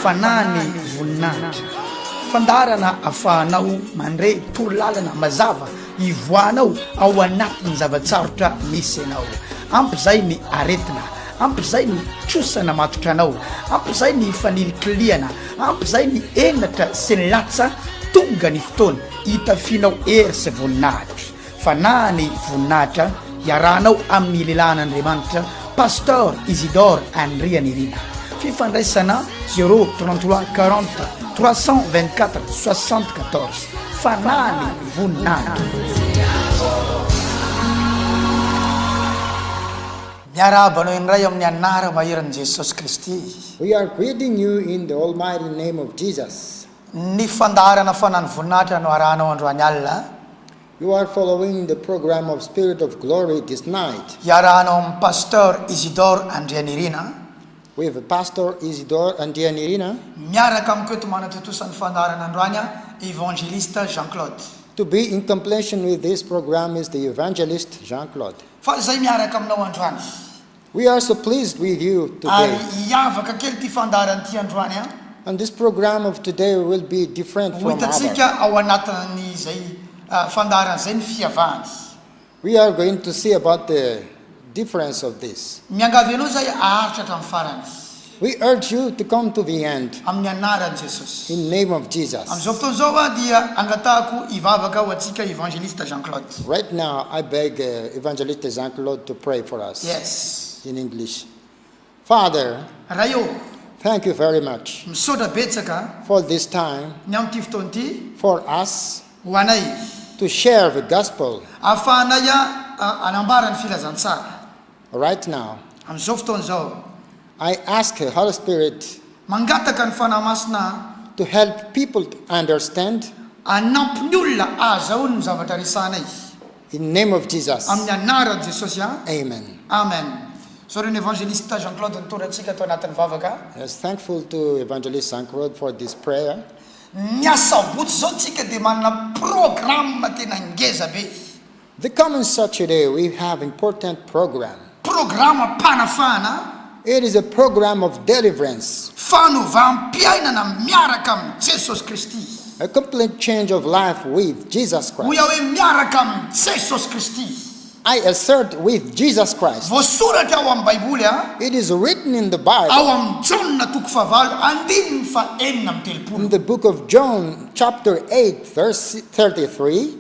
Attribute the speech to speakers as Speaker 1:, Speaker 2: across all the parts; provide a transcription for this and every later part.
Speaker 1: fanany voninahitra fandarana afahanao mandre torolalana mazava ivoanao ao anatin'ny zavatsarotra misy anao ampy zay ny aretina ampy zay ny trosana matotra anao ampy zay ny fanilikiliana ampy zay ny enatra sy ny latsa tonga ny fotoana hitafianao hery sy voninahitra fanany voninahitra iarahanao amin'ny lehilahin'Andriamanitra Pasteur Isidore Andrianirina fifandraisana 033 40 324 74 fanany voninahitra miarabanao indray amin'ny anara maheran'i Jesosy Kristy.
Speaker 2: We are greeting you in the almighty name of Jesus.
Speaker 1: Ny fandarana fanany voninahitra no arahanao androany alina.
Speaker 2: You are following the program of Spirit of Glory this night.
Speaker 1: Iarahanao amin'ny Pasteur Isidore Andrianirina.
Speaker 2: We have Pastor Isidore Andrianirina.
Speaker 1: Miaraka amiko eto manatotosan'ny fandarana androanya Evangeliste Jean-Claude.
Speaker 2: To be in completion with this program is the evangelist Jean-Claude.
Speaker 1: Fa zay miaraka aminao androany.
Speaker 2: We are so pleased with you today.
Speaker 1: Ary iavaka kely ty fandarana ty androany a.
Speaker 2: And this program of today will be different from
Speaker 1: Hitatsika
Speaker 2: others.
Speaker 1: ao anatin'ny zay fandarana zay ny fiavahany.
Speaker 2: We are going to see about the difference of this.
Speaker 1: Miangavy anao zay aharitra hatramin'ny farany.
Speaker 2: We urge you to come to the end
Speaker 1: Amin'ny anaran'i Jesosy.
Speaker 2: in the name of Jesus.
Speaker 1: Am'izao fotoana zao a dia angatahako ivavaka ho atsika Evangeliste Jean-Claude.
Speaker 2: Right now, I beg Evangelist Jean-Claude to pray for us.
Speaker 1: Yes.
Speaker 2: In English. Father,
Speaker 1: Rayo,
Speaker 2: thank you very much
Speaker 1: misotra betsaka
Speaker 2: for this time,
Speaker 1: ny am'ty fotoana ty
Speaker 2: for us
Speaker 1: ho anay
Speaker 2: to share the gospel
Speaker 1: ahafahanay anambara ny filazantsara.
Speaker 2: right now.
Speaker 1: Am'izao fotoana zao
Speaker 2: I ask the Holy Spirit
Speaker 1: mangataka ny fanahy masina
Speaker 2: to help people to understand
Speaker 1: anampy ny olona azahoany ny zavatra resanay.
Speaker 2: in the name of Jesus.
Speaker 1: Amin'ny anaran'i Jesosy a.
Speaker 2: Amen.
Speaker 1: Amen. So reny Evangeliste Jean-Claude nitorantsika atao anatin'ny vavaka.
Speaker 2: Yes, thankful to Evangelist Jean-Claude for this prayer.
Speaker 1: Ny asabotsy zao tsika dia manana programme tena ngeza be.
Speaker 2: The coming Saturday we have important program.
Speaker 1: Programme mpanafahana.
Speaker 2: It is a program of deliverance,
Speaker 1: Fanovam-piainana miaraka amin'ny Jesosy Kristy.
Speaker 2: a complete change of life with Jesus
Speaker 1: Ho
Speaker 2: Christ.
Speaker 1: ia hoe miaraka amin'ny Jesosy Kristy.
Speaker 2: I assert with Jesus Christ.
Speaker 1: Voasoratra ao amin'ny Baiboly a.
Speaker 2: It is written in the Bible,
Speaker 1: Ao amin'ny John toko fahavalo andininy fa enina amby
Speaker 2: in
Speaker 1: telopolo.
Speaker 2: the book of John, chapter 8, verse 33,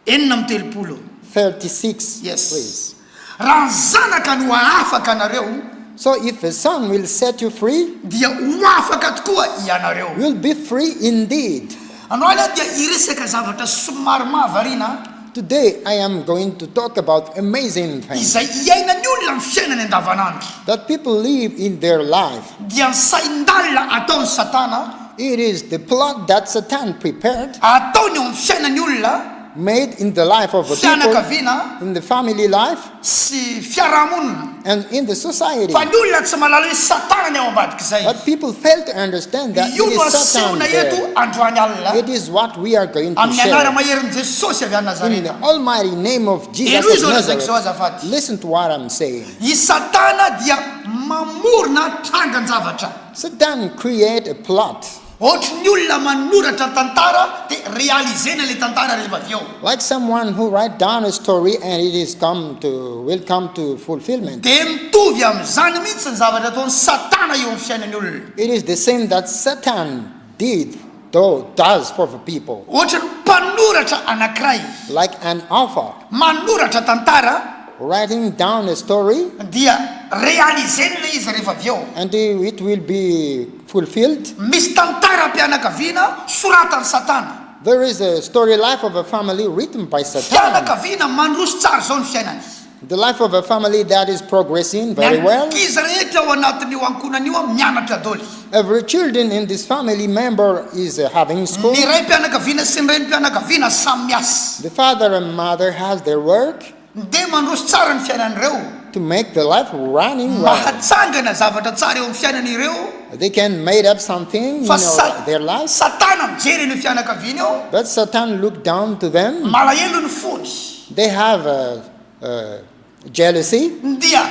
Speaker 1: Enina amby telopolo.
Speaker 2: 36,
Speaker 1: Yes.
Speaker 2: please.
Speaker 1: Raha ny zanaka no ahafaka anareo
Speaker 2: So if the Son will set you free,
Speaker 1: dia ho afaka tokoa ianareo.
Speaker 2: you'll be free indeed.
Speaker 1: Androany a dia iresaka zavatra somary mahavariana
Speaker 2: Today I am going to talk about amazing things
Speaker 1: izay iaina ny olona amin'ny fiainany andavanandro.
Speaker 2: that people live in their life.
Speaker 1: Dia ny sain-dalina ataon'ny Satana,
Speaker 2: It is the plot that Satan prepared,
Speaker 1: ataony eo amin'ny fiainany olona,
Speaker 2: made in the life of the people,
Speaker 1: fianakaviana
Speaker 2: in the family life,
Speaker 1: sy fiarahamonina.
Speaker 2: and in the society.
Speaker 1: Fa ny olona tsy mahalala hoe Satana ny ao ambadika izay.
Speaker 2: But people fail to understand that
Speaker 1: Io
Speaker 2: it
Speaker 1: no
Speaker 2: is Satan
Speaker 1: asehona
Speaker 2: there.
Speaker 1: eto androany alina
Speaker 2: It is what we are going to
Speaker 1: amin'ny anara
Speaker 2: share.
Speaker 1: maherin'i Jesosy avy any
Speaker 2: In the
Speaker 1: Nazareta.
Speaker 2: almighty name of Jesus
Speaker 1: Elo
Speaker 2: of
Speaker 1: izo lazaiko zao
Speaker 2: Nazareth,
Speaker 1: azafady.
Speaker 2: listen to what I'm saying.
Speaker 1: I Satana dia mamorona trangan-javatra.
Speaker 2: Satan create a plot.
Speaker 1: Ohatry ny olona manoratra tantara dia realizena le tantara rehefa avy eo.
Speaker 2: Like someone who write down a story and it is will come to fulfillment.
Speaker 1: Dia mitovy amin'izany mihitsy ny zavatra ataon'ny Satana eo amin'ny fiainan'ny olona.
Speaker 2: It is the same that Satan does for the people.
Speaker 1: Ohatry ny mpanoratra anankiray
Speaker 2: Like an author
Speaker 1: manoratra tantara
Speaker 2: writing down a story
Speaker 1: dia realizena le izy rehefa avy eo.
Speaker 2: and it will be fulfilled.
Speaker 1: Misy tantaram-pianakaviana soratan'ny Satana.
Speaker 2: There is a story life of a family written by Satan.
Speaker 1: Fianakaviana mandroso tsara zao ny fiainany.
Speaker 2: The life of a family that is progressing very well.
Speaker 1: Ankizy rehetra ao anatin'io ankonan'io a mianatra daholo.
Speaker 2: Every children in this family member is having school.
Speaker 1: Ny ray mpianakaviana sy ny renim-pianakaviana samy miasa.
Speaker 2: The father and mother has their work
Speaker 1: Dia mandroso tsara ny fiainan'ireo.
Speaker 2: to make the life running well.
Speaker 1: Mahatsangana zavatra tsara eo amin'ny fiainan'ireo.
Speaker 2: They can made up something in
Speaker 1: Fa
Speaker 2: their life,
Speaker 1: Satana mijery ny fianakaviana eo.
Speaker 2: but Satan looked down to them.
Speaker 1: Malahelo ny fony.
Speaker 2: They have jealousy.
Speaker 1: Dia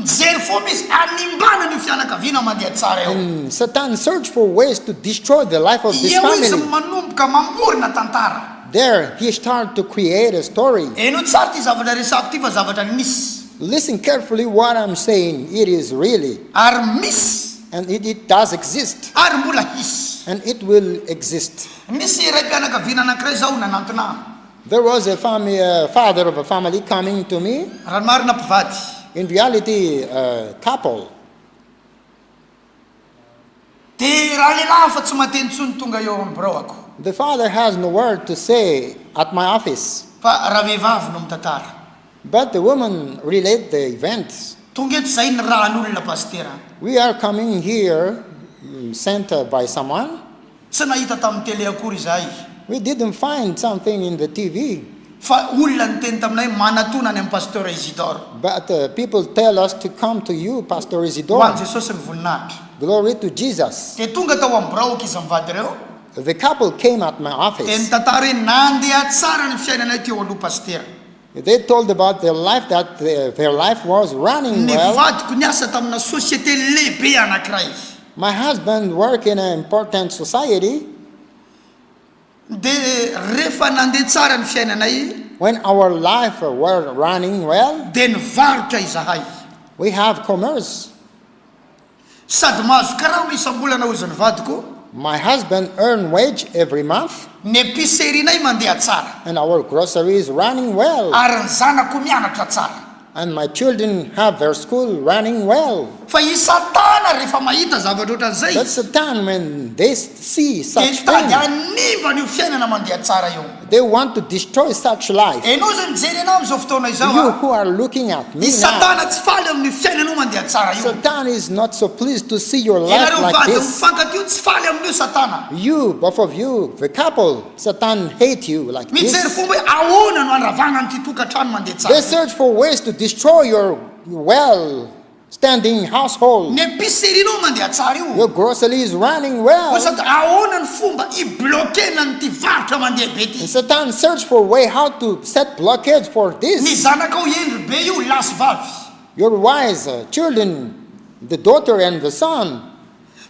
Speaker 1: mijery foana izy animbana ny fianakaviana mandeha tsara eo.
Speaker 2: And Satan searched for ways to destroy the life of this
Speaker 1: Eo izy
Speaker 2: family.
Speaker 1: manomboka mamorona tantara.
Speaker 2: There, he started to create a story.
Speaker 1: Eno tsara ty zavatra resako ty fa zavatra misy.
Speaker 2: Listen carefully what I'm saying. It is really.
Speaker 1: Ary misy.
Speaker 2: And it does exist.
Speaker 1: Ary mbola hisy.
Speaker 2: And it will exist.
Speaker 1: Misy iray mpianakaviana anankiray zao nanantona.
Speaker 2: There was a father of a family coming to me.
Speaker 1: Raha ny marina mpivady.
Speaker 2: In reality, a couple.
Speaker 1: De raha lehilahy fa tsy mateny tsony tonga eo amin'ny birao-ako.
Speaker 2: The father has no word to say at my office.
Speaker 1: Fa raha vehivavy no mitantara.
Speaker 2: But the woman relayed the events.
Speaker 1: Tonga eto zay ny rahan'olona Pasteur.
Speaker 2: We are coming here, sent by someone.
Speaker 1: Tsy nahita tamin'ny télé akory izahay.
Speaker 2: We didn't find something in the TV.
Speaker 1: Fa olona niteny taminay manatonany amin'ny Pasteur Isidore.
Speaker 2: But people tell us to come to you, Pastor
Speaker 1: Ho an'i
Speaker 2: Isidore.
Speaker 1: Jesosy ny voninahitra.
Speaker 2: Glory to Jesus.
Speaker 1: De tonga tao amin'ny biraoko izy mivady reo.
Speaker 2: The couple came at my
Speaker 1: De
Speaker 2: office.
Speaker 1: nitantara hoe nandeha tsara ny fiainanay teo aloha Pasteur.
Speaker 2: They told about their life, that their life was running
Speaker 1: Ny
Speaker 2: well.
Speaker 1: vadiko niasa tamina société lehibe anankiray.
Speaker 2: My husband worked in an important society.
Speaker 1: De rehefa nandeha tsara ny fiainanay,
Speaker 2: When our life were running well,
Speaker 1: de nivarotra izahay.
Speaker 2: we have commerce.
Speaker 1: Sady mahazo karama isam-bolana ozy ny vadiko.
Speaker 2: My husband earned wage every month,
Speaker 1: Ny epicerinay mandeha tsara.
Speaker 2: and our grocery is running well.
Speaker 1: Ary ny zanako mianatra tsara.
Speaker 2: And my children have their school running well.
Speaker 1: Fa i Satana rehefa mahita zavatra ohatran'izay,
Speaker 2: That's the time when they see
Speaker 1: de
Speaker 2: such
Speaker 1: tady
Speaker 2: things.
Speaker 1: animba ny fiainana mandeha tsara eo.
Speaker 2: They want to destroy such life.
Speaker 1: Enao zay mijery anao am'izao fotoana izao
Speaker 2: You
Speaker 1: a.
Speaker 2: who are looking at me
Speaker 1: I
Speaker 2: now,
Speaker 1: Satana tsy faly amin'ny fiainanao mandeha tsara io.
Speaker 2: Satan is not so pleased to see your life
Speaker 1: Ianareo
Speaker 2: like
Speaker 1: vady
Speaker 2: this.
Speaker 1: mifankaty tsy faly amin'io Satana.
Speaker 2: You, both of you, the couple, Satan hate you like
Speaker 1: Mijery
Speaker 2: this.
Speaker 1: fomba hoe ahoana no anravana nyty tokantrano mandeha
Speaker 2: They
Speaker 1: tsara.
Speaker 2: search for ways to destroy your well-standing household.
Speaker 1: Ny epicerinao mandeha tsara io.
Speaker 2: Your grocery is running
Speaker 1: Ho
Speaker 2: well.
Speaker 1: sady ahoana ny fomba iblokena nyty varotra mandeha be ty.
Speaker 2: And Satan search for a way how to set blockage for
Speaker 1: Ny
Speaker 2: this.
Speaker 1: zanakao endry be io lasy vavy.
Speaker 2: Your wives, children, the daughter and the son.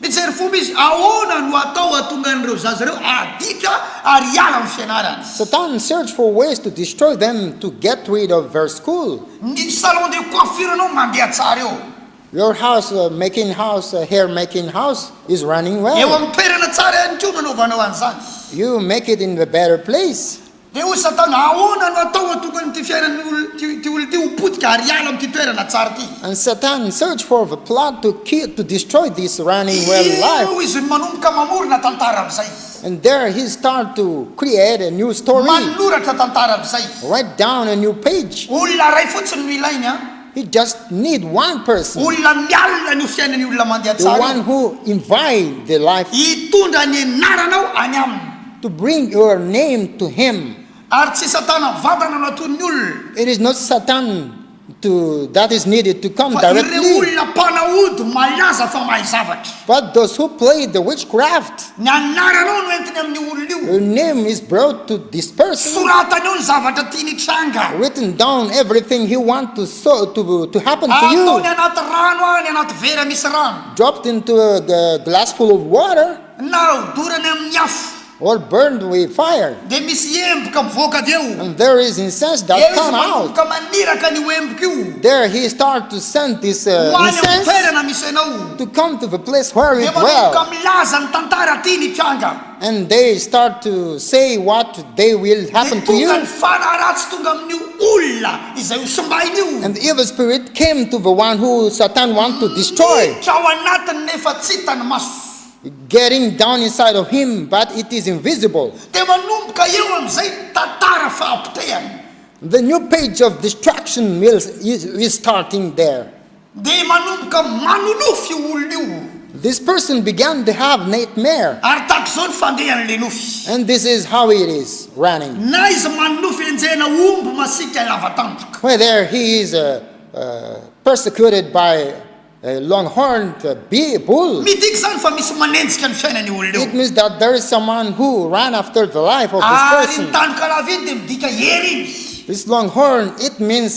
Speaker 1: Mijery fomba izy ahoana no atao atonga an'ireo zaza reo adika ary hiala amin'ny fianarany.
Speaker 2: Satan search for ways to destroy them, to get rid of their school.
Speaker 1: Ny salon de coiffure anao mandeha tsara eo.
Speaker 2: Your house, making house, hair making house is running
Speaker 1: Eo
Speaker 2: well.
Speaker 1: amin'ny toerana tsara ihany koa nanaovanao an'izany.
Speaker 2: You make it in a better place.
Speaker 1: De ho Satana ahoana no atao atonga nyty fiainan'olo ty olo ty ho potika ary hiala amin'ty toerana tsara ty.
Speaker 2: And Satan search for the plot to kill, to destroy this running well life.
Speaker 1: Eo izy manomboka mamorona tantara amin'izay.
Speaker 2: And there he start to create a new story.
Speaker 1: Manoratra tantara amin'izay.
Speaker 2: Write down a new page.
Speaker 1: Olona ray fotsiny no ilainy a.
Speaker 2: He just need one person.
Speaker 1: Olona mialina ny fiainan'ny olona mandeha
Speaker 2: The
Speaker 1: tsara.
Speaker 2: one who invite the life
Speaker 1: Hitondra ny anaranao any aminy.
Speaker 2: to bring your name to him.
Speaker 1: Ary tsy Satana vadana no aton'ny olona.
Speaker 2: It is not Satan that is needed to come
Speaker 1: Fa ireo
Speaker 2: directly,
Speaker 1: olona mpanahody malaza fa mahay zavatra.
Speaker 2: but those who play the witchcraft.
Speaker 1: Ny anaranao no entiny amin'ny olona io.
Speaker 2: Your name is brought to this person,
Speaker 1: Soratany eo ny zavatra tiany tranga.
Speaker 2: written down everything he wants to happen to
Speaker 1: Ataony
Speaker 2: you,
Speaker 1: anaty rano any anaty vera misy rano.
Speaker 2: dropped into a glass full of water,
Speaker 1: Na dorany amin'ny afo.
Speaker 2: or burned with fire.
Speaker 1: De misy emboka mivoaka avy eo.
Speaker 2: And there is incense
Speaker 1: Eo
Speaker 2: that
Speaker 1: izy
Speaker 2: come out.
Speaker 1: manomboka maniraka ny emboka io.
Speaker 2: There he start to send this
Speaker 1: Ho any amin'ny
Speaker 2: incense
Speaker 1: toerana misy anao.
Speaker 2: to come to the place where
Speaker 1: De
Speaker 2: it
Speaker 1: manomboka
Speaker 2: dwells.
Speaker 1: milaza ny tantara tiany tranga.
Speaker 2: And they start to say what they will happen to
Speaker 1: Tonga
Speaker 2: you.
Speaker 1: ny fanaratsy tonga amin'io olona izay ho sombainy io.
Speaker 2: And the evil spirit came to the one who Satan wants to destroy,
Speaker 1: Miditra ao anatiny nefa tsy hitany maso.
Speaker 2: getting down inside of him, but it is invisible.
Speaker 1: De manomboka eo amin'izay tantara fahampitehany.
Speaker 2: The new page of destruction is starting there.
Speaker 1: De manomboka manonofy io olona io.
Speaker 2: This person began to have nightmare,
Speaker 1: Ary tak'izao ny fandehan'le nofy.
Speaker 2: and this is how it is running.
Speaker 1: Na izy manonofy enjehana omby masika lava tandroka.
Speaker 2: Whether he is persecuted by a long-horned bull,
Speaker 1: Midika zany fa misy manenjika ny fiainany olona
Speaker 2: it
Speaker 1: io.
Speaker 2: means that there is someone who ran after the life of this
Speaker 1: Ary
Speaker 2: person.
Speaker 1: ny tany karaha viny de midika hery iny.
Speaker 2: This long horn, it means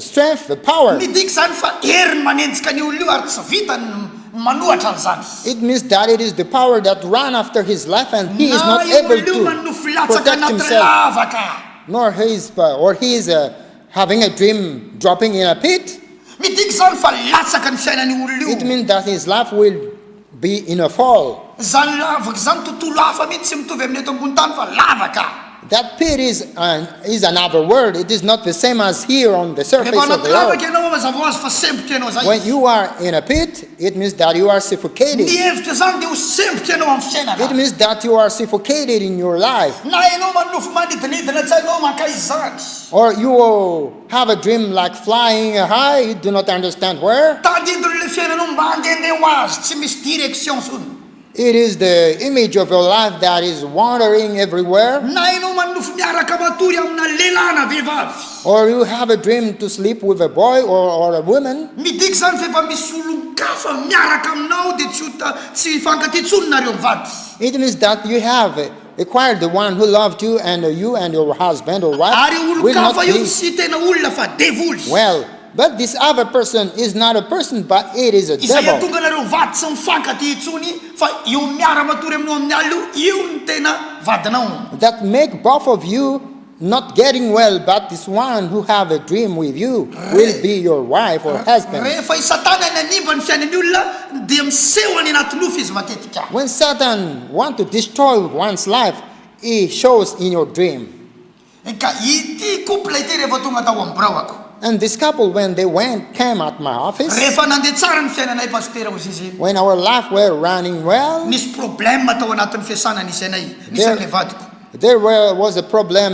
Speaker 2: strength, power.
Speaker 1: Midika zany fa heriny manenjika ny olona io ary tsy vitany manohatra an'izany.
Speaker 2: It means that it is the power that ran after his life and he is not able
Speaker 1: io
Speaker 2: to
Speaker 1: manofo latsaka
Speaker 2: protect
Speaker 1: anaty
Speaker 2: himself.
Speaker 1: lavaka.
Speaker 2: Nor he is having a dream dropping in a pit.
Speaker 1: Midika zany fa latsaka ny fiainany olona
Speaker 2: It
Speaker 1: io.
Speaker 2: means that his life will be in a fall.
Speaker 1: Zany lavaka zany tontolo hafa mihitsy tsy mitovy amin'ny eto ambony tany fa lavaka.
Speaker 2: That pit is another world. It is not the same as here on the surface
Speaker 1: Rehefa
Speaker 2: of
Speaker 1: anaty
Speaker 2: the
Speaker 1: lavaka
Speaker 2: earth.
Speaker 1: ianao mazava hoazy fa sembotra ianao zay.
Speaker 2: When you are in a pit, it means that you are suffocated.
Speaker 1: Ny hevitra zany dia ho sembotra ianao amin'ny fiainana.
Speaker 2: It means that you are suffocated in your life.
Speaker 1: Na ianao manofo manidinidina tsy hainao maka izany.
Speaker 2: Or you have a dream like flying high, you do not understand where.
Speaker 1: Tadidin'le fiainanao mba handehandeha ho azy tsy misy direction zony.
Speaker 2: It is the image of your life that is wandering everywhere.
Speaker 1: Na ianao manofo miaraka matory amina lehilahy na vehivavy.
Speaker 2: Or you have a dream to sleep with a boy or a woman.
Speaker 1: Midika zany fa efa misy olon-kafa miaraka aminao dia tsy fankatetsoninareo mivady.
Speaker 2: It means that you have acquired the one who loved you and your husband or wife
Speaker 1: Ary
Speaker 2: will not
Speaker 1: olon-kafa io
Speaker 2: be
Speaker 1: tsy tena olona fa devoly.
Speaker 2: well. But this other person is not a person, but it is a
Speaker 1: Izay
Speaker 2: devil.
Speaker 1: atonga nareo vady tsy mifankaty intsony fa io miara matory aminao amin'ny alina io ny tena vadinao.
Speaker 2: That make both of you not getting well, but this one who have a dream with you will be your wife or husband.
Speaker 1: Rehefa i Satana ny animba ny fiainan'ny olona dia miseho any anaty nofo izy matetika.
Speaker 2: When Satan want to destroy one's life, he shows in your dream.
Speaker 1: Ka ity couple ity rehefa tonga tao amin'ny braoako.
Speaker 2: And this couple, when they came at my office,
Speaker 1: Rehefa nandeha tsara ny fiainanay pasteur hozy izy.
Speaker 2: when our life were running well,
Speaker 1: Nisy problème tao anatin'ny fiasana nisy anay, nisy an'le vadiko.
Speaker 2: there was a problem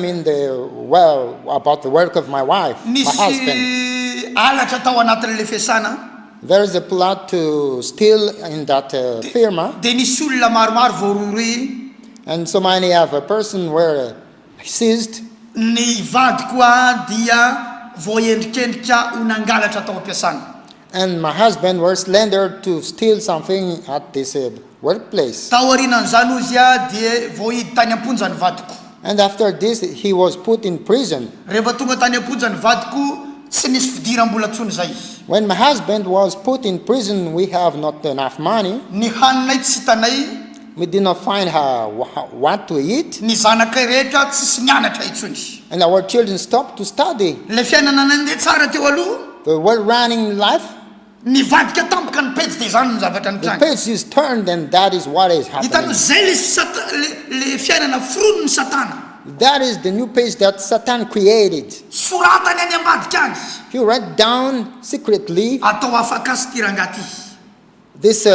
Speaker 2: about the work of my wife, my husband.
Speaker 1: Nisy alatra tao anatin'le fiasana.
Speaker 2: There is a plot to steal in that firma,
Speaker 1: Dia nisy olona maromaro voarory.
Speaker 2: and so many of a person were seized.
Speaker 1: Ny vadiko dia voaendrikendrika ho nangalatra tao am-piasana.
Speaker 2: And my husband was slandered to steal something at this workplace.
Speaker 1: Tao aorianan'izany izy dia voahidy tany am-ponja ny vadiko.
Speaker 2: And after this, he was put in prison.
Speaker 1: Rehefa tonga tany am-ponja ny vadiko, tsy nisy fidiram-bola tsony zay.
Speaker 2: When my husband was put in prison, we have not enough money.
Speaker 1: Ny haninay tsy hitanay,
Speaker 2: We did not find what to eat.
Speaker 1: ny zanakay rehetra tsisy nianatra intsony.
Speaker 2: And our children stopped to study.
Speaker 1: Le fiainana nandeha tsara teo aloha,
Speaker 2: The well-running life,
Speaker 1: nivadika tampoka ny pejy dia zany ny zavatra
Speaker 2: the
Speaker 1: nitranga.
Speaker 2: page is turned, and that is what is
Speaker 1: Hitanao
Speaker 2: happening.
Speaker 1: zay le fiainana foron'ny Satana.
Speaker 2: That is the new page that Satan created.
Speaker 1: Soratany any ambadika any.
Speaker 2: He wrote down secretly,
Speaker 1: Atao afaka sy ty rangaty.
Speaker 2: this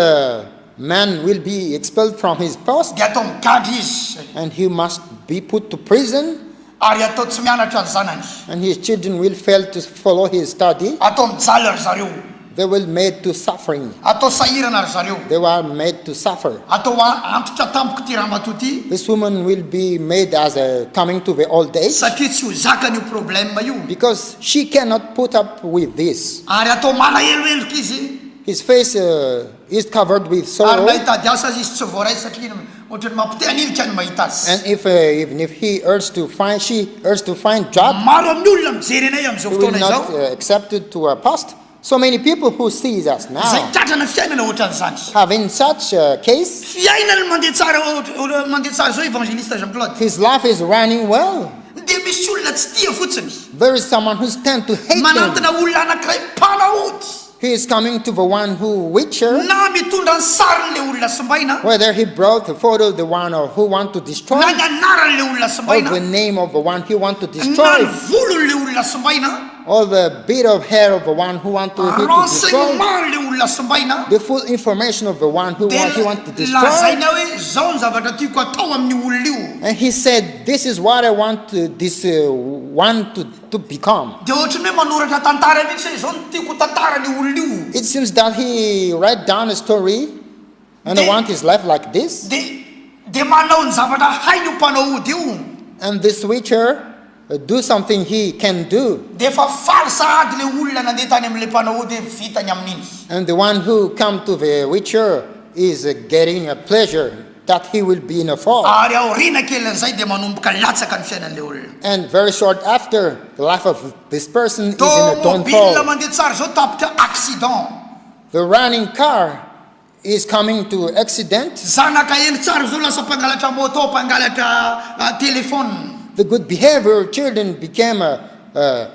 Speaker 2: man will be expelled from his post,
Speaker 1: Dia atao migadry izy.
Speaker 2: and he must be put to prison,
Speaker 1: Ary atao tsy mianatra ny zanany.
Speaker 2: and his children will fail to follow his study.
Speaker 1: Atao mijaly ary zareo.
Speaker 2: They will made to suffering.
Speaker 1: Atao sahirana ary zareo.
Speaker 2: They were made to suffer.
Speaker 1: Atao antotra tampoka ty ramatoa ty.
Speaker 2: This woman will be made as coming to the old age,
Speaker 1: Satria tsy ho zakany io problème io.
Speaker 2: because she cannot put up with this.
Speaker 1: Ary atao malaheloheloka izy.
Speaker 2: His face is covered with
Speaker 1: Ary
Speaker 2: sorrow,
Speaker 1: mahitady asa azy izy tsy voaray satria ohatrany mampitehanilika ny mahita azy.
Speaker 2: and even if she urged to find job,
Speaker 1: Maro amin'ny olona mijery anay amin'izao
Speaker 2: she will
Speaker 1: fotoana
Speaker 2: not
Speaker 1: izao.
Speaker 2: accepted to a post. So many people who sees us
Speaker 1: Zay
Speaker 2: now
Speaker 1: tratrana fiainana ohatran'izany.
Speaker 2: having such a case,
Speaker 1: Fiainana mandeha tsara zao evangeliste Jean-Claude.
Speaker 2: his life is running well.
Speaker 1: Dia misy olona tsy tia fotsiny.
Speaker 2: There is someone who's tend to hate him.
Speaker 1: Manantona olona anankiray mpanahody.
Speaker 2: He is coming to the one who witcher,
Speaker 1: Na mitondra ny sarin'le olona simbaina,
Speaker 2: whether he brought the photo of the one who want to destroy,
Speaker 1: na ny anaran'le olona
Speaker 2: or the
Speaker 1: simbaina,
Speaker 2: name of the one he want to
Speaker 1: na
Speaker 2: destroy,
Speaker 1: ny volon'le olona simbaina,
Speaker 2: or the bit of hair of the one who want to destroy,
Speaker 1: renseignement'le olona simbaina.
Speaker 2: the full information of the one who
Speaker 1: Dia
Speaker 2: he want to destroy.
Speaker 1: lazaina hoe zao ny zavatra tiako atao amin'ny olona io.
Speaker 2: And he said, this is what I want this one to become.
Speaker 1: Dia ohatrany hoe manoratra tantara mihitsy hoe zao ny tiako tantara ny olona io.
Speaker 2: It seems that he write down a story and I want his life like this.
Speaker 1: Dia manao ny zavatra hainy io mpanao ody io.
Speaker 2: And this witcher do something he can do.
Speaker 1: Dia efa faly sahady le olona nandeha tany amin'le mpanao ody hoe vitany amin'iny.
Speaker 2: And the one who come to the witcher is getting a pleasure that he will be in a fall.
Speaker 1: Ary aoriana kelin'izay dia manomboka latsaka ny fiainan'le olona.
Speaker 2: And very short after, the life of this person is in a
Speaker 1: Tomobile
Speaker 2: downfall.
Speaker 1: mandeha tsara zao tapitra accident.
Speaker 2: The running car is coming to accident.
Speaker 1: Zanaka eny tsara zao lasa mpangalatra moto, mpangalatra téléphone.
Speaker 2: The good behavior children became a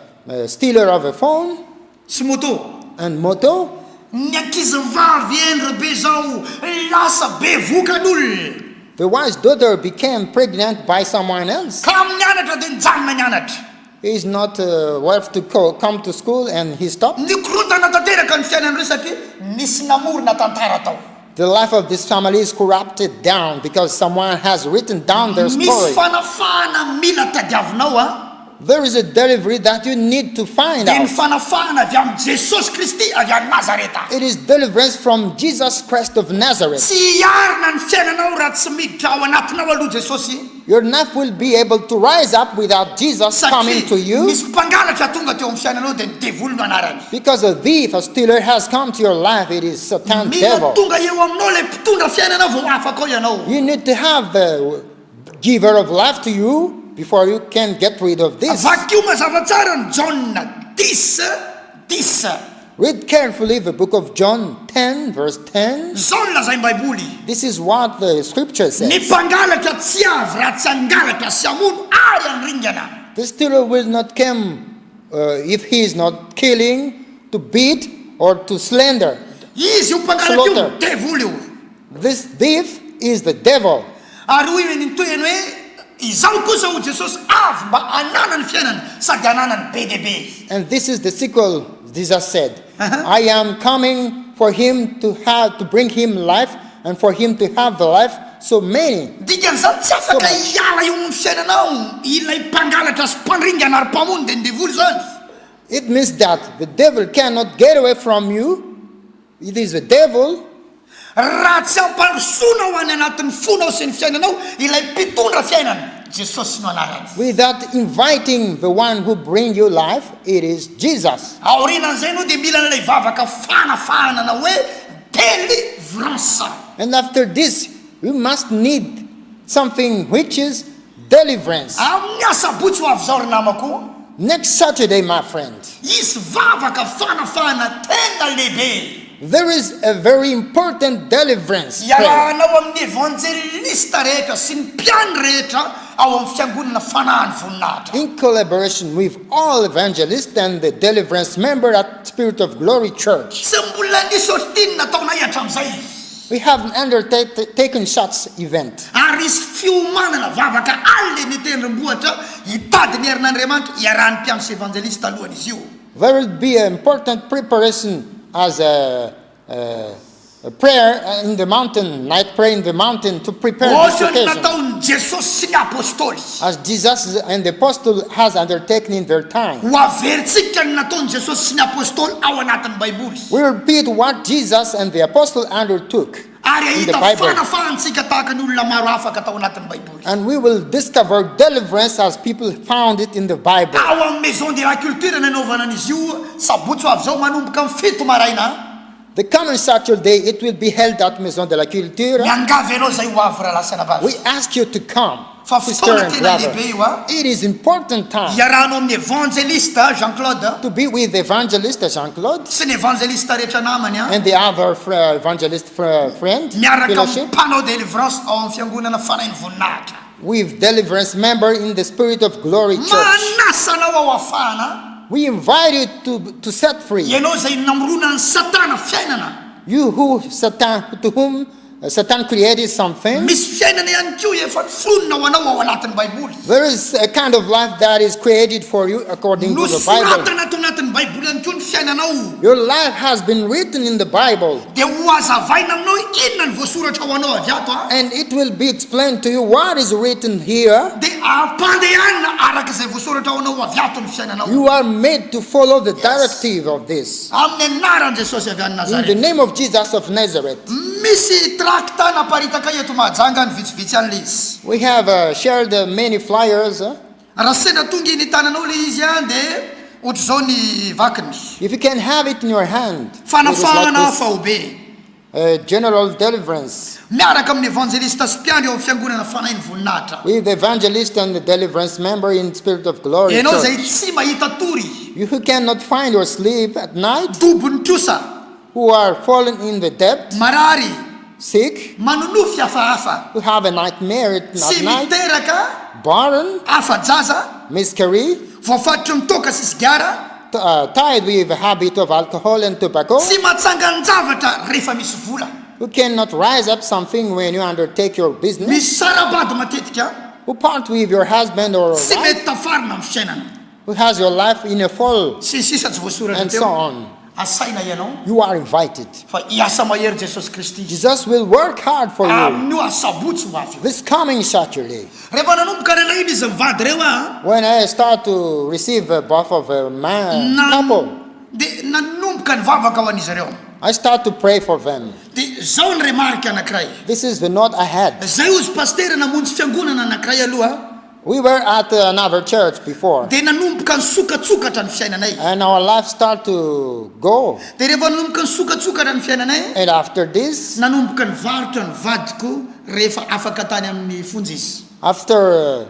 Speaker 2: stealer of a phone
Speaker 1: Sy moto.
Speaker 2: and moto.
Speaker 1: Ny ankizivavy eny be zao lasa be vokan'olona.
Speaker 2: The wife's daughter became pregnant by someone else.
Speaker 1: Ka mianatra dia nijanona nianatra.
Speaker 2: He is not worth to come to school and he stopped.
Speaker 1: Ny korontana tanteraka ny fiainan'ireo satria nisy namorona tantara tao.
Speaker 2: The life of this family is corrupted down because someone has written down their
Speaker 1: Misy
Speaker 2: story.
Speaker 1: fanafahana mila tadiavinao
Speaker 2: There is a delivery that you need to find
Speaker 1: dia ny
Speaker 2: out.
Speaker 1: fanafahana avy amin'ny Jesosy Kristy avy amin'ny Nazareta.
Speaker 2: It is deliverance from Jesus Christ of Nazareth.
Speaker 1: Tsy hiarina ny fiainanao raha tsy miditra ao anatinao aloha Jesosy.
Speaker 2: Your life will be able to rise up without Jesus coming to you,
Speaker 1: misy mpangalatra tonga teo amin'ny fiainanao dia ny devolona anarany.
Speaker 2: because a thief, a stealer has come to your life. It is Satan
Speaker 1: Mila
Speaker 2: devil.
Speaker 1: tonga eo aminao le mpitondra fiainanao vao afaka ao ianao.
Speaker 2: You need to have the giver of life to you before you can get rid of this.
Speaker 1: Vakio mazava tsara ny John 10:10.
Speaker 2: Read carefully the book of John 10 verse 10.
Speaker 1: Zao ny lazay Baiboly.
Speaker 2: This is what the scripture
Speaker 1: Ny
Speaker 2: says.
Speaker 1: mpangalatra tsy avy raha tsy hangalatra sy hamono ary anringana.
Speaker 2: The stealer will not come if he is not killing, to beat, or to slander.
Speaker 1: Izy io mpangalatra
Speaker 2: Slaughter.
Speaker 1: io devoly io.
Speaker 2: This thief is the devil.
Speaker 1: Ary hoy ny toyany hoe izaho kosa ho Jesosy avy mba hanana ny fiainana sady hanana ny be dia be.
Speaker 2: And this is the sequel. Jesus said, I am coming for him to bring him life, and for him to have the life so many.
Speaker 1: Dikan'izany tsy afaka hiala eo amin'ny fiainanao ilay mpangalatra sy mpandringana ary mpamono dia ny devoly zany.
Speaker 2: It means that the devil cannot get away from you. It is the devil.
Speaker 1: Raha tsy ampandrosoana ho any anatin'ny fonao sy ny fiainanao ilay mpitondra fiainana Jesosy no anarany.
Speaker 2: Without inviting the one who brings you life, it is Jesus.
Speaker 1: Aorinan'izay no dia mila n'ilay vavaka fanafahana na hoe délivrance.
Speaker 2: And after this, you must need something which is deliverance.
Speaker 1: Amin'ny asabotsy ho avy zao ry namako,
Speaker 2: Next Saturday, my friend,
Speaker 1: isy vavaka fanafahana tena lehibe.
Speaker 2: there is a very important deliverance prayer.
Speaker 1: Iarahanao amin'ny evangelista rehetra sy ny mpiany rehetra ao amin'ny fiangonana fanahy ny voninahitra.
Speaker 2: In collaboration with all evangelists and the deliverance member at Spirit of Glory Church.
Speaker 1: Tsy mbola nisy otrtiny nataonay hatramin'izay.
Speaker 2: We have undertaken such event.
Speaker 1: Ary isy fiomanana vavaka alle ny tendrombohitra hitady ny herin'Andriamanitra iarahan'ny mpiany sy evangelista alohany izy io.
Speaker 2: There will be an important preparation as a prayer in the mountain, night prayer in the mountain, to prepare this
Speaker 1: Ohatrany
Speaker 2: occasion.
Speaker 1: nataon'ny Jesosy sy ny apôstôly.
Speaker 2: As Jesus and the apostle has undertaken in their time.
Speaker 1: Ho averintsika ny nataon'ny Jesosy sy ny apôstôly ao anatin'ny Baiboly.
Speaker 2: We repeat what Jesus and the apostle undertook
Speaker 1: Ary
Speaker 2: in the
Speaker 1: ahita
Speaker 2: Bible.
Speaker 1: fanafahantsika tahaka ny olona maro afaka tao anatin'ny Baiboly.
Speaker 2: And we will discover deliverance as people found it in the Bible.
Speaker 1: Ao amin'ny maison de la culture nanaovana an'izy io sabotsy ho avy zao manomboka amin'ny 7 maraina.
Speaker 2: The coming Saturday, it will be held at Maison de la Culture.
Speaker 1: Miangavy anao zay ho avy raha lasana bavy.
Speaker 2: We ask you to come,
Speaker 1: Fa
Speaker 2: sister
Speaker 1: fotoana
Speaker 2: and
Speaker 1: tena
Speaker 2: brother.
Speaker 1: lehibe io a.
Speaker 2: It is important time
Speaker 1: Iarahanao amin'ny evangelista Jean-Claude
Speaker 2: to be with evangelist Jean-Claude
Speaker 1: sy ny evangelista rehetra namany a.
Speaker 2: and the other evangelist friend,
Speaker 1: Miaraka
Speaker 2: fellowship,
Speaker 1: mpanao délivrance ao amin'ny fiangonana fanahy ny voninahitra.
Speaker 2: with deliverance member in the Spirit of Glory Church.
Speaker 1: Manasa anao ao afahana.
Speaker 2: We invite you to set free.
Speaker 1: Ianao zay namorona ny Satana fiainana.
Speaker 2: You to whom Satan created something.
Speaker 1: Misy fiainana ihany koa efa nifonona ho anao ao anatin'ny Baiboly.
Speaker 2: There is a kind of life that is created for you according to the Bible.
Speaker 1: Nosoratana ato anatin'ny Baiboly ihany koa ny fiainanao.
Speaker 2: Your life has been written in the Bible,
Speaker 1: Dia ho azavaina aminao inona ny voasoratra ho anao avy ato a.
Speaker 2: and it will be explained to you what is written here.
Speaker 1: Dia ampandehanina araka izay voasoratra ho anao avy ato ny fiainanao.
Speaker 2: You are made to follow the directive of this.
Speaker 1: Amin'ny anaran'i Jesosy avy any
Speaker 2: In the
Speaker 1: Nazareth.
Speaker 2: name of Jesus of Nazareth.
Speaker 1: Misy trakta naparitaka eto Mahajanga ny vitsivitsy an'le izy.
Speaker 2: We have shared many flyers.
Speaker 1: Raha sendra tonga iny tananao le izy a dia ohatr' izao ny vakiny.
Speaker 2: If you can have it in your hand, it is
Speaker 1: Fanafahana
Speaker 2: like this.
Speaker 1: fahobe.
Speaker 2: general deliverance.
Speaker 1: miaraka amin'ny evangelista sy mpiandry eo amin'ny fiangonana fanahy ny voninahitra.
Speaker 2: With the evangelist and the deliverance member in Spirit of Glory
Speaker 1: ianao
Speaker 2: Church.
Speaker 1: zay tsy mahita tory,
Speaker 2: You who cannot find your sleep at night,
Speaker 1: dobony trosa,
Speaker 2: who are fallen in the depth,
Speaker 1: marary,
Speaker 2: sick,
Speaker 1: manonofy hafahafa,
Speaker 2: who have a nightmare at
Speaker 1: tsy
Speaker 2: night,
Speaker 1: miteraka,
Speaker 2: barren,
Speaker 1: afa-jaza,
Speaker 2: miscarry,
Speaker 1: voafatry mitoka sy sigara,
Speaker 2: tied with a habit of alcohol and tobacco,
Speaker 1: tsy mahatsanga ny zavatra rehefa misy vola,
Speaker 2: who cannot rise up something when you undertake your business,
Speaker 1: misy sarabady matetika,
Speaker 2: who part with your husband or
Speaker 1: tsy
Speaker 2: wife,
Speaker 1: mety tafarina amin'ny fiainana,
Speaker 2: who has your life in a fall,
Speaker 1: sy sisa tsy voasoratra
Speaker 2: and so
Speaker 1: teo.
Speaker 2: on.
Speaker 1: Asaina ianao
Speaker 2: You are invited.
Speaker 1: fa hiasa mahery Jesosy Kristy
Speaker 2: Jesus will work hard for you
Speaker 1: amin'io asabotsy ho avy io.
Speaker 2: this coming Saturday.
Speaker 1: Rehefa nanomboka rela iny izy mivady reo a,
Speaker 2: When I start to receive a birth of a man couple,
Speaker 1: dia nanomboka ny vavaka ho an'izy ireo.
Speaker 2: I start to pray for them.
Speaker 1: Dia zao ny remarika anankiray.
Speaker 2: This is the note I had.
Speaker 1: Zay ozy paster namonjy fiangonana anankiray aloha,
Speaker 2: We were at another church before,
Speaker 1: dia nanomboka ny sokatsokatra ny fiainanay.
Speaker 2: and our life start to go.
Speaker 1: Dia rehefa nanomboka ny sokatsokatra ny fiainanay,
Speaker 2: And after this,
Speaker 1: nanomboka ny varotra ny vadiko rehefa afaka tany amin'ny fonjisy.
Speaker 2: after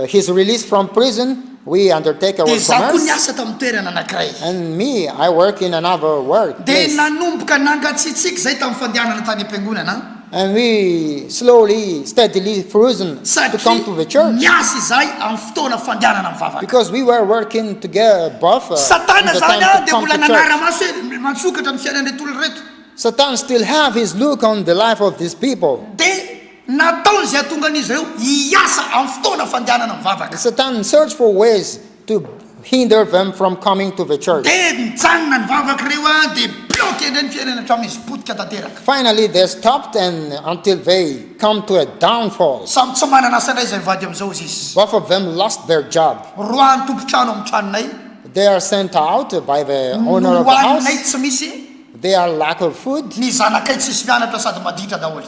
Speaker 2: his release from prison, we undertake our
Speaker 1: Dia zaho koa
Speaker 2: commerce.
Speaker 1: niasa tamin'ny toerana anankiray.
Speaker 2: And me, I work in another
Speaker 1: Dia
Speaker 2: workplace.
Speaker 1: nanomboka nangatsitsiky zay tamin'ny fandehanana tany am-piangonana.
Speaker 2: And we slowly, steadily frozen to come to the church.
Speaker 1: Niasa izay amin'ny fotoana fandehanana amin'ny vavaka.
Speaker 2: Because we were working together both in
Speaker 1: Satana
Speaker 2: the
Speaker 1: zany a
Speaker 2: time to
Speaker 1: dia
Speaker 2: come
Speaker 1: mbola
Speaker 2: to church.
Speaker 1: nanara-maso hoe mansokatra ny fiainan'ny tolo reto.
Speaker 2: Satan still have his look on the life of these people.
Speaker 1: Dia nataony zay atonga an'izy ireo hiasa amin'ny fotoana fandehanana amin'ny vavaka.
Speaker 2: Satan search for ways to hinder them from coming to the church.
Speaker 1: Dia mijanona ny vavaka reo a, dia bloqué indray ny fiainana hatramin'ny izy potika tanteraka.
Speaker 2: Finally, they stopped and until they come to a downfall.
Speaker 1: Samy tsy manana asa indray izay mivady amin'izao izy izy.
Speaker 2: Both of them lost their job.
Speaker 1: Roany tompo-trano amin'ny tranonay,
Speaker 2: They are sent out by the owner of the
Speaker 1: nohaninay
Speaker 2: house.
Speaker 1: tsy misy,
Speaker 2: They are lack of food.
Speaker 1: ny zanakay tsisy mianatra sady maditra daholo.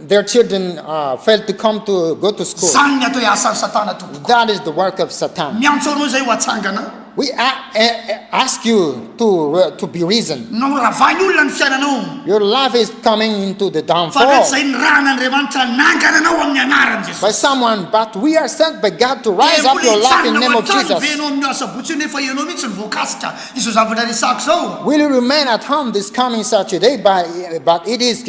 Speaker 2: Their children failed to come to go to school.
Speaker 1: Zany ny atao hiasan'ny Satana tompoko.
Speaker 2: That is the work of Satan.
Speaker 1: Miantso anao zay ho atsangana.
Speaker 2: We ask you to be reasoned.
Speaker 1: No ravany olona ny fiainanao.
Speaker 2: Your life is coming into the
Speaker 1: Fa
Speaker 2: downfall
Speaker 1: rehetra zay ny ran'Andriamanitra nangana anao amin'ny anaran'i
Speaker 2: by
Speaker 1: Jesosy.
Speaker 2: someone, but we are sent by God to rise up your life in the name of Jesus.
Speaker 1: Venao amin'ny asa botsy nefa ianao mihitsy ny voakasika izo zavatra resako zao.
Speaker 2: Will you remain at home this coming Saturday? But it is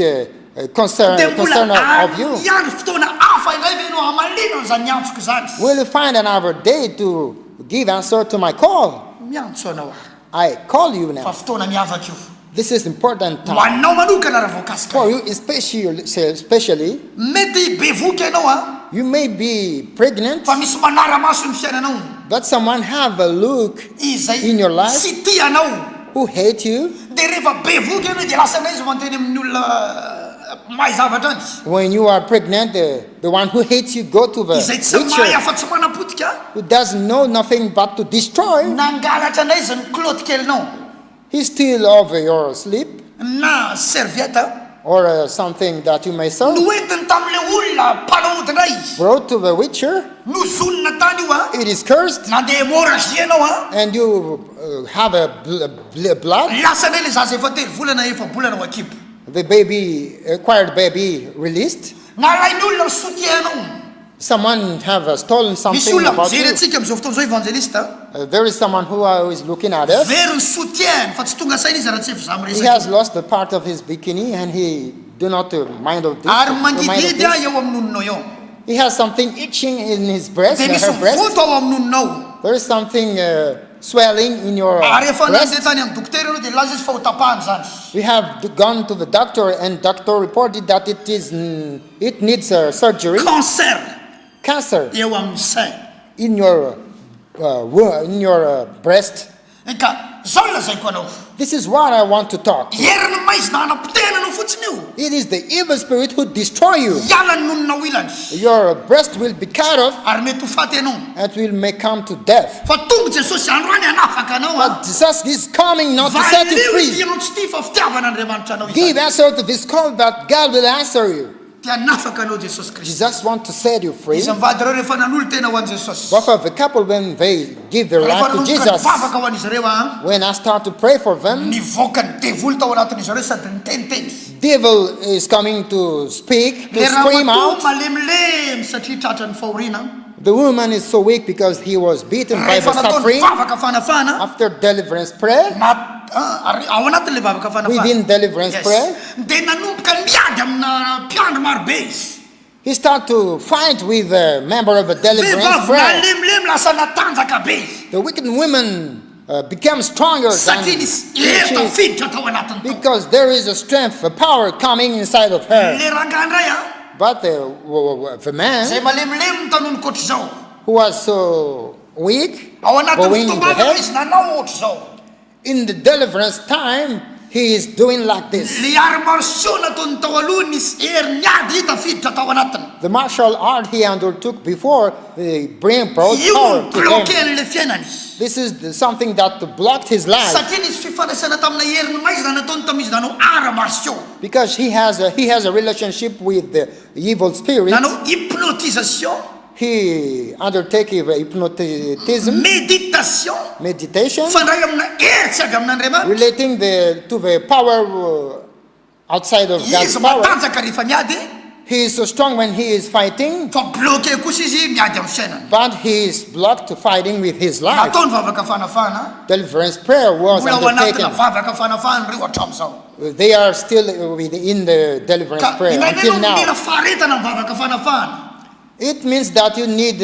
Speaker 2: concern
Speaker 1: Dia mbola
Speaker 2: of you.
Speaker 1: ihany fotoana hafa indray venao hamalino an'izany antsoko zany.
Speaker 2: Will you find another day to give answer to my call?
Speaker 1: Miantso anao a.
Speaker 2: I call you
Speaker 1: Fa
Speaker 2: now.
Speaker 1: fotoana miavaka io.
Speaker 2: This is important
Speaker 1: Ho
Speaker 2: time
Speaker 1: anao manokana raha voakasika.
Speaker 2: for you, especially.
Speaker 1: Mety bevoky ianao a,
Speaker 2: You may be pregnant,
Speaker 1: fa misy manara-maso ny fiainanao.
Speaker 2: but someone have a look
Speaker 1: Izay
Speaker 2: in your life
Speaker 1: tsy tia anao.
Speaker 2: who hate you.
Speaker 1: Dia rehefa bevoky ianao dia lasa indray izy manteny amin'ny olona mahay zavatra any.
Speaker 2: When you are pregnant, the one who hates you go to the
Speaker 1: Izay tsy mahay
Speaker 2: witcher
Speaker 1: afa tsy manapotika,
Speaker 2: who doesn't know nothing but to destroy.
Speaker 1: nangalatra indray izy ny kloty kelinao
Speaker 2: He steal over your sleep
Speaker 1: na servieta
Speaker 2: or something that you may sell.
Speaker 1: noentiny tamin'le olona mpanao ody indray.
Speaker 2: Brought to the witcher,
Speaker 1: Nozonina tany io a,
Speaker 2: it is cursed,
Speaker 1: nandeha hémorragie anao a,
Speaker 2: and you have a blood.
Speaker 1: lasa indray le zaza efa telo volana efa bolana ho akibo.
Speaker 2: The acquired baby released.
Speaker 1: Nalainy olona ny soutien anao.
Speaker 2: Someone have stolen
Speaker 1: Misy
Speaker 2: something
Speaker 1: olona
Speaker 2: about
Speaker 1: mijery
Speaker 2: you.
Speaker 1: antsika amin'izao fotoana izao evangelista.
Speaker 2: There is someone who is looking at us.
Speaker 1: Very ny soutien fa tsy tonga saina izy raha tsy efa zaho
Speaker 2: He
Speaker 1: miresaka.
Speaker 2: has lost the part of his bikini and he do not mind of this.
Speaker 1: Ary
Speaker 2: remind of
Speaker 1: mandididy a
Speaker 2: this.
Speaker 1: eo amin'ny nononao eo.
Speaker 2: He has something itching in his breast,
Speaker 1: Dia
Speaker 2: her
Speaker 1: misy
Speaker 2: breast.
Speaker 1: voto ao amin'ny nononao.
Speaker 2: There is something swelling in your
Speaker 1: Ary efa nandeha
Speaker 2: breast.
Speaker 1: tany amin'ny dokotera anao dia laza izy fa ho tapahany zany.
Speaker 2: We have gone to the doctor and doctor reported that it needs surgery.
Speaker 1: Cancer
Speaker 2: Cancer
Speaker 1: eo amin'ny sein.
Speaker 2: in your breast.
Speaker 1: Ka zao no lazaiko anao.
Speaker 2: This is what I want to talk.
Speaker 1: Heriny maizina hanapotehana anao fotsiny io.
Speaker 2: It is the evil spirit who destroy you.
Speaker 1: Hiala ny nononao ilany.
Speaker 2: Your breast will be cut off
Speaker 1: Ary mety ho faty anao.
Speaker 2: and may come to death.
Speaker 1: Fa tonga Jesosy androany hanafaka anao a.
Speaker 2: But Jesus is coming not to set you
Speaker 1: Valeo
Speaker 2: free.
Speaker 1: itianao tsy tia fa fitiavan'Andriamanitra anao
Speaker 2: Give
Speaker 1: izany.
Speaker 2: answer to this call that God will answer you.
Speaker 1: tianafaka anao Jesosy Kristy.
Speaker 2: Jesus wants to set you free.
Speaker 1: Izy mivady reo rehefa nanolo tena ho an Jesosy.
Speaker 2: Both of the couple, when they give their life to Jesus,
Speaker 1: Vavaka ho an'izy reo
Speaker 2: when I start to pray for them,
Speaker 1: nivoaka ny devoly tao anatin'izy reo sady niteniteny.
Speaker 2: devil is coming to speak, to
Speaker 1: Le
Speaker 2: scream out.
Speaker 1: malemilemy satria tratra ny fahoriana.
Speaker 2: The woman is so weak because he was beaten by the
Speaker 1: Rehefa nataony
Speaker 2: suffering.
Speaker 1: vavaka fanafana.
Speaker 2: After deliverance prayer,
Speaker 1: Ao anatin'le vavaka fanafana.
Speaker 2: within deliverance prayer,
Speaker 1: dia nanomboka miady amina mpiandro marobe izy.
Speaker 2: he started to fight with a member of a deliverance
Speaker 1: Vehivavy
Speaker 2: prayer.
Speaker 1: nalemilemy lasa natanjaka be izy.
Speaker 2: The wicked women become stronger than
Speaker 1: Satria nisy hery tafiditra tao anatiny tao.
Speaker 2: because there is a strength, a power coming inside of her.
Speaker 1: Le rangahy indray
Speaker 2: But the man
Speaker 1: zay malemilemy tanony koatra zao.
Speaker 2: who was so weak,
Speaker 1: Ao anatin'ny
Speaker 2: going into
Speaker 1: fotombavaka
Speaker 2: hell,
Speaker 1: izy nanao ohatry zao.
Speaker 2: in the deliverance time, he is doing like this.
Speaker 1: Le ary marsiô nataony tao aloha nisy hery niady hita fiditra tao anatiny.
Speaker 2: The martial art he undertook before brought
Speaker 1: Io
Speaker 2: power to him.
Speaker 1: bloquen'le fiainany.
Speaker 2: This is something that blocked his life
Speaker 1: Satria nisy fifandraisana tamina heriny maizy raha nataony tamizy nanao ara marsiô.
Speaker 2: because he has a relationship with the evil spirit.
Speaker 1: Nanao hypnotisation,
Speaker 2: He undertake hypnotism, meditation,
Speaker 1: fandray amina hery tsy avy amin'Andriamanitra.
Speaker 2: relating to the power outside of God's
Speaker 1: Izy
Speaker 2: power.
Speaker 1: matanjaka rehefa miady,
Speaker 2: He is so strong when he is fighting,
Speaker 1: fa bloqué kosa izy miady amin'ny fiainany.
Speaker 2: but he is blocked fighting with his life.
Speaker 1: Nataony vavaka fanafana,
Speaker 2: Deliverance prayer was
Speaker 1: mbola ao anatina
Speaker 2: undertaken.
Speaker 1: vavaka fanafana reo hatramin'izao.
Speaker 2: They are still in the deliverance
Speaker 1: Ka
Speaker 2: prayer
Speaker 1: indraindray
Speaker 2: until
Speaker 1: anao
Speaker 2: now.
Speaker 1: mila faharetana amin'ny vavaka fanafana.
Speaker 2: It means that you need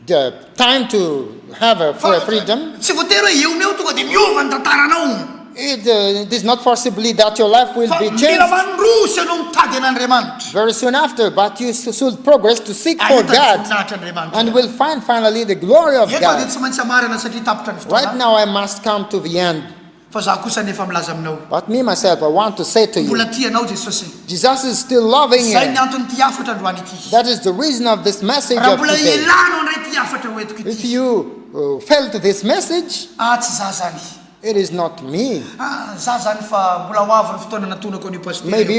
Speaker 2: the time to have for freedom.
Speaker 1: Tsy voatery hoe eo neo tonga dia miova ny tantaranao.
Speaker 2: It is not possibly that your life will
Speaker 1: Fa
Speaker 2: be
Speaker 1: mila
Speaker 2: changed
Speaker 1: mandroso ianao mitady an'Andriamanitra.
Speaker 2: very soon after, but you should progress to seek for
Speaker 1: Ahita ny
Speaker 2: God
Speaker 1: voninahitra Andriamanitra.
Speaker 2: and will find finally the glory of
Speaker 1: Eto dia
Speaker 2: God.
Speaker 1: tsy maintsy hamarina satria tapitra ny
Speaker 2: Right
Speaker 1: fotoana.
Speaker 2: now I must come to the end,
Speaker 1: Fa zaho kosa nefa milaza aminao.
Speaker 2: but me myself I want to say to you,
Speaker 1: Mbola tianao Jesosy.
Speaker 2: Jesus is still loving
Speaker 1: Zay
Speaker 2: you.
Speaker 1: ny antony ty afatra androany ity.
Speaker 2: That is the reason of this message
Speaker 1: Raha
Speaker 2: of
Speaker 1: mbola
Speaker 2: today.
Speaker 1: ilanao ndray ty afatra hoentiko
Speaker 2: If
Speaker 1: ity.
Speaker 2: you felt this message,
Speaker 1: Tsy za zany.
Speaker 2: it is not me.
Speaker 1: Za zany fa mbola ho avy ny fotoana natonako an'io pasteur.
Speaker 2: Maybe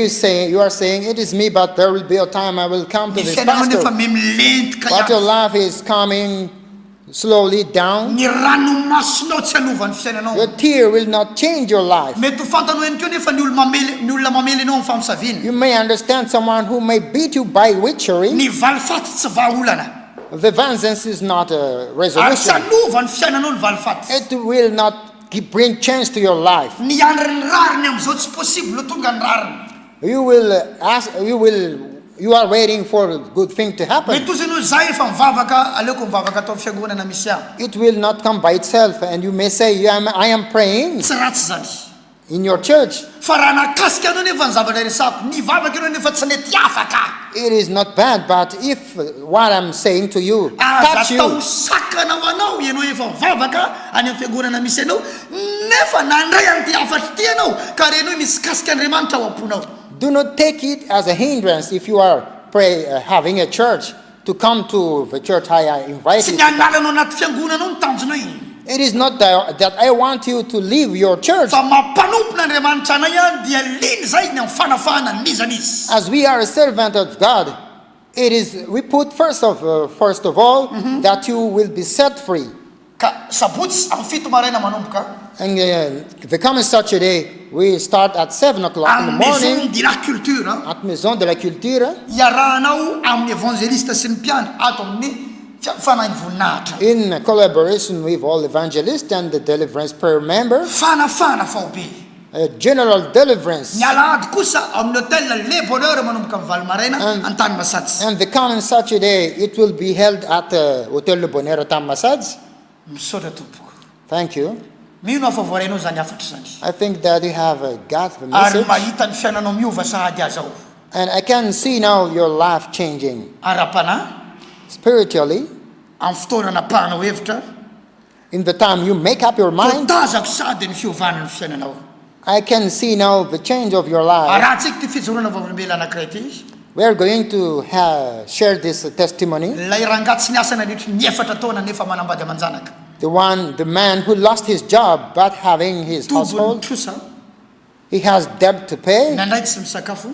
Speaker 2: you are saying it is me, but there will be a time I will come to
Speaker 1: Ny
Speaker 2: this
Speaker 1: fiainanao nefa
Speaker 2: pastor.
Speaker 1: memilentika
Speaker 2: But your
Speaker 1: ihany.
Speaker 2: life is coming slowly down.
Speaker 1: Ny ranomasonao tsy hanova ny fiainanao.
Speaker 2: Your tear will not change your life.
Speaker 1: Mety ho fantanao ihany koa nefa ny olona mamely anao amin'ny famosaviny.
Speaker 2: You may understand someone who may beat you by witchery.
Speaker 1: Ny valifaty tsy vahaolana.
Speaker 2: The vengeance is not a
Speaker 1: Ary tsy
Speaker 2: resolution.
Speaker 1: hanova ny fiainanao ny valifaty.
Speaker 2: It will not bring change to your life.
Speaker 1: Ny andry ny rariny am'izao tsy possible ho tonga ny rariny.
Speaker 2: You are waiting for a good thing to happen.
Speaker 1: Mety ozy anao zay efa mivavaka aleoko mivavaka atao amin'ny fiangonana misy ahy.
Speaker 2: It will not come by itself, and you may say, I am praying
Speaker 1: Tsy ratsy zany.
Speaker 2: in your church.
Speaker 1: Fa raha nakasika anao nefa ny zavatra resako, nivavaka anao nefa tsy nety afaka.
Speaker 2: It is not bad, but if what I'm saying to you touch
Speaker 1: Aza tao
Speaker 2: you,
Speaker 1: sakana ho anao ianao efa mivavaka any amin'ny fiangonana misy anao, nefa nandray an'ity afatra ty anao, ka renao misy kasika Andriamanitra ao am-ponao.
Speaker 2: do not take it as a hindrance if you are having a church to come to the church I invite
Speaker 1: Tsy
Speaker 2: you.
Speaker 1: ny analanao anaty fiangonanao ny tanjonao.
Speaker 2: It is not that I want you to leave your church.
Speaker 1: Fa mampanompona Andriamanitra anay ihany dia liny zay ny amin'ny fanafahana nizan'izy.
Speaker 2: As we are a servant of God, we put first of all that you will be set free.
Speaker 1: Ka sabotsy amin'ny fito maraina manomboka.
Speaker 2: And the coming Saturday, we start at 7 o'clock in the
Speaker 1: Maison
Speaker 2: morning
Speaker 1: de la culture.
Speaker 2: at Maison de la Culture
Speaker 1: Iarahanao amin'ny evangelista sy ny mpiandry ato amin'ny fanahy voninahitra.
Speaker 2: in collaboration with all evangelists and the deliverance prayer members.
Speaker 1: Fanafana faobe.
Speaker 2: A general deliverance.
Speaker 1: Ny alahady kosa amin'ny hôtel Le Bonheur manomboka amin'ny valo maraina Antany Masatsy.
Speaker 2: And the coming Saturday, it will be held at Hotel Le Bonheur at Massage.
Speaker 1: Misaotra tompoko.
Speaker 2: Thank you.
Speaker 1: Mino afa voarainao zany afatra zany.
Speaker 2: I think that you have got the
Speaker 1: Ary
Speaker 2: message.
Speaker 1: mahita ny fiainanao miova sahady azy ao.
Speaker 2: And I can see now your life changing
Speaker 1: Ara-panahy,
Speaker 2: spiritually.
Speaker 1: amin'ny fotoana napahanao hevitra,
Speaker 2: In the time you make up your mind,
Speaker 1: tazako sady ny fiovanany fiainanao.
Speaker 2: I can see now the change of your life.
Speaker 1: Arahantsika ty fijoroana vavolambela anankiray ty.
Speaker 2: We are going to share this testimony.
Speaker 1: Ilay rangahy tsy niasa nandritra ny efatra taona nefa manambady aman-janaka.
Speaker 2: The man who lost his job but having his
Speaker 1: Tobony
Speaker 2: household,
Speaker 1: trosa.
Speaker 2: He has debt to pay.
Speaker 1: Nandraiky tsy misakafo.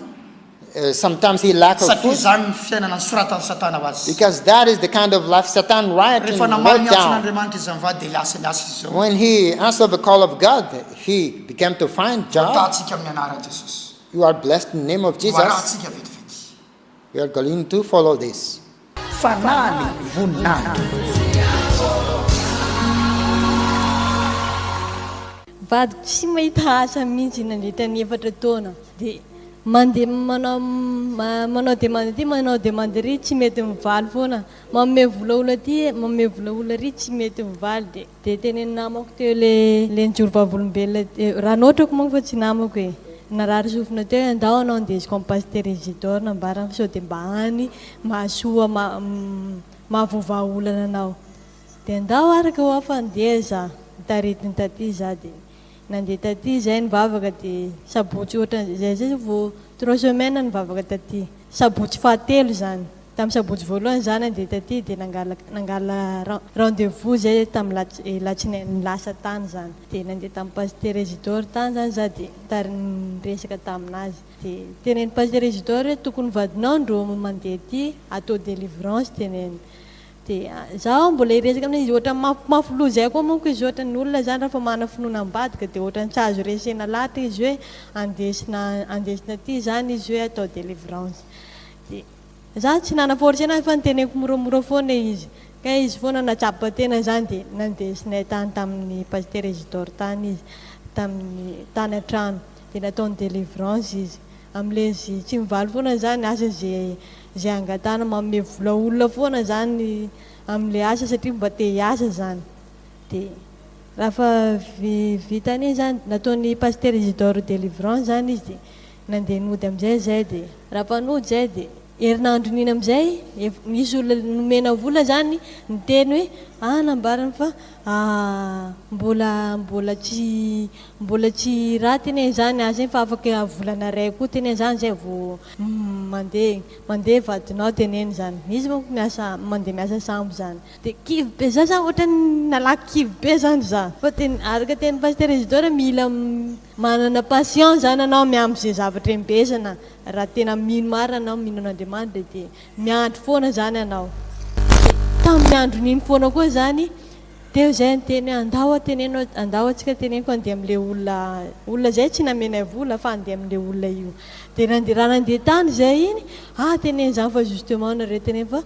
Speaker 2: Sometimes he lacks of
Speaker 1: Satria
Speaker 2: food.
Speaker 1: zany ny fiainana ny soratan'ny Satana ho azy.
Speaker 2: Because that is the kind of life Satan writes
Speaker 1: Rehefa
Speaker 2: and
Speaker 1: namaly
Speaker 2: wrote
Speaker 1: ny
Speaker 2: down.
Speaker 1: antsin'Andriamanitra izy mivady dia lasa izy zao.
Speaker 2: When he answered the call of God, he began to find job.
Speaker 1: Voatatsika amin'ny anara Jesosy.
Speaker 2: You are blessed in the name of Jesus.
Speaker 1: Varatsika vetivety.
Speaker 2: We are going to follow this.
Speaker 1: Fanany voninahitra.
Speaker 3: Vadiko tsy mahita asa mihitsy nandritra ny 4 taona dia mandeha manao demande ty manao demande ry tsy mety mivaly foana manome vola olona ty manome vola olona ry tsy mety mivaly dia teneny namako teo le njoro vavolombelona raha notrako manko fa tsy namako e narary sofina teo andao anao andesiko amin'ny Pasteur Isidore nambarana sao dia mba any mahasoa mahavoava olana anao dia andao araka ho afandeha za taritiny taty za dia nandeha taty zay nivavaka dia sabotsy ohatra zay vao 3 semaines nivavaka taty sabotsy fahatelo zany tamin'ny sabotsy voalohany zany andeha taty dia nangala rendez-vous zay tamin'ny latsinainy lasa tany zany dia nandeha tamin'ny Pasteur Isidore tany zany za dia taryniresaka taminazy dia teneny Pasteur Isidore tokony vadinao ndro mandeha ty atao délivrance teneny dia zaho mbola iresaka amin'izy izy ohatra mafilo zay koa manko izy ohatra ny olona zany raha fa mana finoana ambadika dia ohatra ny tsy azo resena lahatra izy hoe andesina ty zany izy hoe atao délivrance dia za tsy nanaforce anazy fa niteneko moramora foana izy ka izy foana natsapa tena zany dia nandesinay tany tamin'ny Pasteur Isidore tany izy tamin'ny tany an-trano dia nataony délivrance izy amin'ile izy tsy mivaly foana zany asa zay angatana manome vola olona foana zany amin'ile asa satria mba te hiasa zany dia raha fa vitany zany nataony Pasteur Isidore délivrance zany izy dia nandeha nody amin'izay zay dia raha mpanody zay dia herinandro niny amin'izay misy olona nomena vola zany niteny hoe nambarana fa mbola tsy raha teny zany azy fa afaka volana ray koa teny zany zay vao mandeha vadinao teneny zany izy manko mandeha miasa sambo zany dia kivy be za zany ohatra nalaky kivy be zany za fa araka teny Pasteur Isidore mila manana patience zany anao miamby zay zavatra embesana raha tena mino marina anao mino an'Andriamanitra dia miandry foana zany anao tamin'ny andro niny foana koa zany teo zay niteny andao atsika teneniko andeha amin'ile olona zay tsy namenay vola fa andeha amin'ile olona io dia raha nandeha tany zay iny teneny zany fa justement nareo teneny fa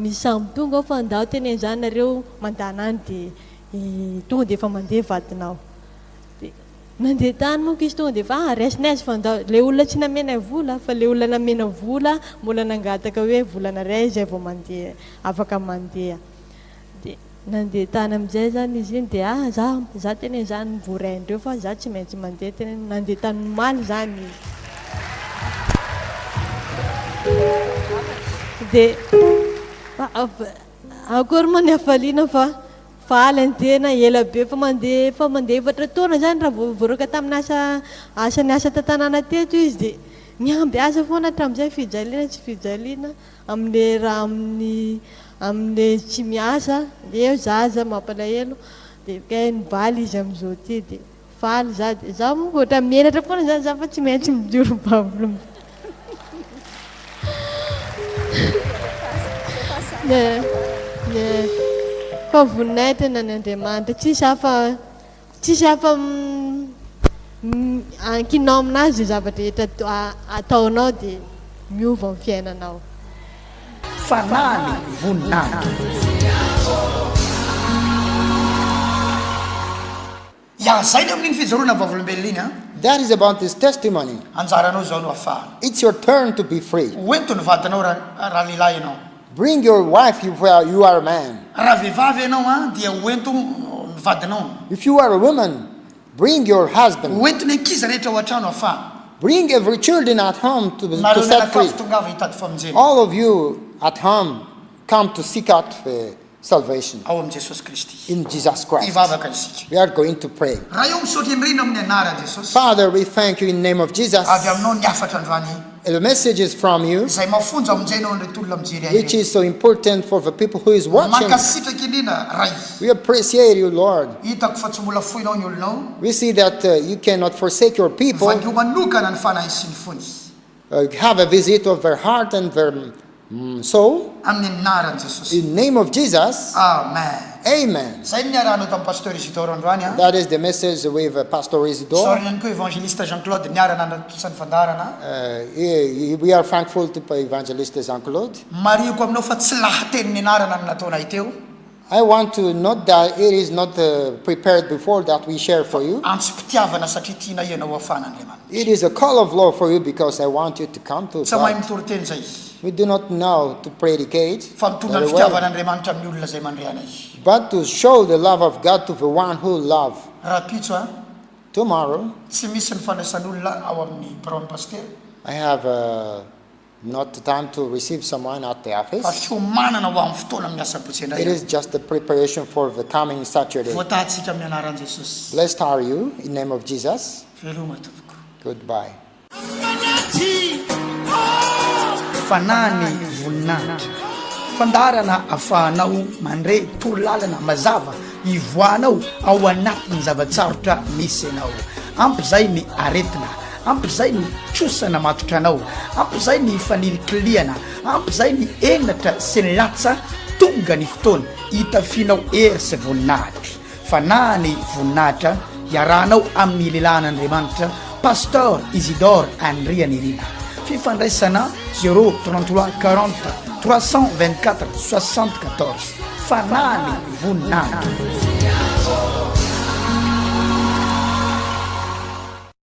Speaker 3: misy samy tonga ao fa andao teneny zany nareo mandana any dia tonga dia efa mandeha vadinao dia nandeha tany monko izy tonga dia fa resinaizy fa andao le olona tsy namenay vola fa le olona namena vola mbola nangataka hoe volana ray zay vao mandeha afaka mandeha dia nandeha tany amin'izay zany izy iny dia za teny zany voaraindreo fa za tsy maintsy mandeha teny nandeha tany nomaly zany izy dia akory moa ny afaliana fa faly antena ela be fa mandeha 4 taona zany raha voaraka tamin'ny asany asa tantanàna teto izy dia miamby asa foana hatramin'izay fijaliana tsy fijaliana amin'le raha amin'le tsy miasa dia eo zaza mampalahelo dia kay nivaly izy amin'izao ty dia faly za dia za monko ohatra mienatra foana zany za fa tsy maintsy mijoro bavolo fa voninahitra na ny Andriamanitra tsisy hafa ankinao aminazy zay zavatra rehetra ataonao dia miova amin'ny fiainanao
Speaker 1: fanany voninahitra zay ny amin'iny fijoroana vavolombelona iny
Speaker 2: That is about his testimony.
Speaker 1: anjaranao zao no afahana
Speaker 2: It's your turn to be free.
Speaker 1: oento ny vadinao raha lehilahy ianao
Speaker 2: Bring your wife if you are a man.
Speaker 1: raha vehivavy ianao dia oento ny vadinao
Speaker 2: If you are a woman, bring your husband.
Speaker 1: oento ny ankizy rehetra ao an-trano afahana
Speaker 2: Bring every children at home to
Speaker 1: nareo
Speaker 2: set free.
Speaker 1: mianakafy tongava hitady famonjena
Speaker 2: All of you at home come to seek out salvation
Speaker 1: ao amin'i Jesosy Kristy
Speaker 2: in Jesus Christ.
Speaker 1: hivavaka isika
Speaker 2: We are going to pray.
Speaker 1: raha eo misaotra indrina amin'ny anara Jesosy
Speaker 2: Father, we thank you in the name of Jesus.
Speaker 1: avy aminao ny afatra androany
Speaker 2: the message is from you,
Speaker 1: zay mafonja amonjay anao ndraiky olona mijery
Speaker 2: which is so important for the people who is watching.
Speaker 1: mankasitraka indrindra ray
Speaker 2: We appreciate you, Lord.
Speaker 1: hitako fa tsy mbola foinao ny olonao
Speaker 2: We see that you cannot forsake your people.
Speaker 1: vangio manokana ny fanahy sy ny fony
Speaker 2: Have a visit of their heart and their soul.
Speaker 1: amin'ny anaran'i Jesosy.
Speaker 2: In the name of Jesus,
Speaker 1: Amen.
Speaker 2: amen.
Speaker 1: Zay ny niarahanao tamin'ny pasteur Isidore Andrianirina a.
Speaker 2: That is the message with Pastor Isidore.
Speaker 1: Sorry ihany koa evangeliste Jean-Claude niarana natosany fandarana.
Speaker 2: We are thankful to Evangelist Jean-Claude.
Speaker 1: Mariako aminao fa tsy lahateny ny anarana no nataonay teo.
Speaker 2: I want to note that it is not prepared before that we share for you.
Speaker 1: Antsim-pitiavana satria tiana ianao afan'Andriamanitra.
Speaker 2: It is a call of love for you because I want you to come to
Speaker 1: Tsy mahay
Speaker 2: God.
Speaker 1: mitory teny zay.
Speaker 2: We do not know to predicate,
Speaker 1: Fa mitondra ny
Speaker 2: very well,
Speaker 1: fitiavan'Andriamanitra amin'ny olona zay mandre anay.
Speaker 2: but to show the love of God to the one who loves.
Speaker 1: Rapitso a,
Speaker 2: Tomorrow,
Speaker 1: tsy misy ny fandraisan'olona ao amin'ny parole pasteur.
Speaker 2: I have not time to receive someone at the
Speaker 1: Fa
Speaker 2: office.
Speaker 1: fiomanana ho amin'ny fotoana amin'ny asa-potsy
Speaker 2: It
Speaker 1: indray.
Speaker 2: is just the preparation for the coming Saturday.
Speaker 1: Voatahantsika amin'ny anaran'i Jesosy.
Speaker 2: Blessed are you in the name of Jesus.
Speaker 1: Veloma tompoko.
Speaker 2: Goodbye.
Speaker 1: Fanany voninahitra fandarana afahanao mandre torolalana mazava ivoanao ao anatin'ny zavatsarotra misy anao ampy zay ny aretina ampy zay ny trosana matotra anao ampy zay ny fanilikliliana ampy zay ny enatra sy ny latsa tonga ny fotoana hitafianao hery sy voninahitra fanany voninahitra iarahanao amin'ny lehilahin'Andriamanitra Pasteur Isidore Andrianirina fifandraisana 033 40 324 74 fanany voninahitra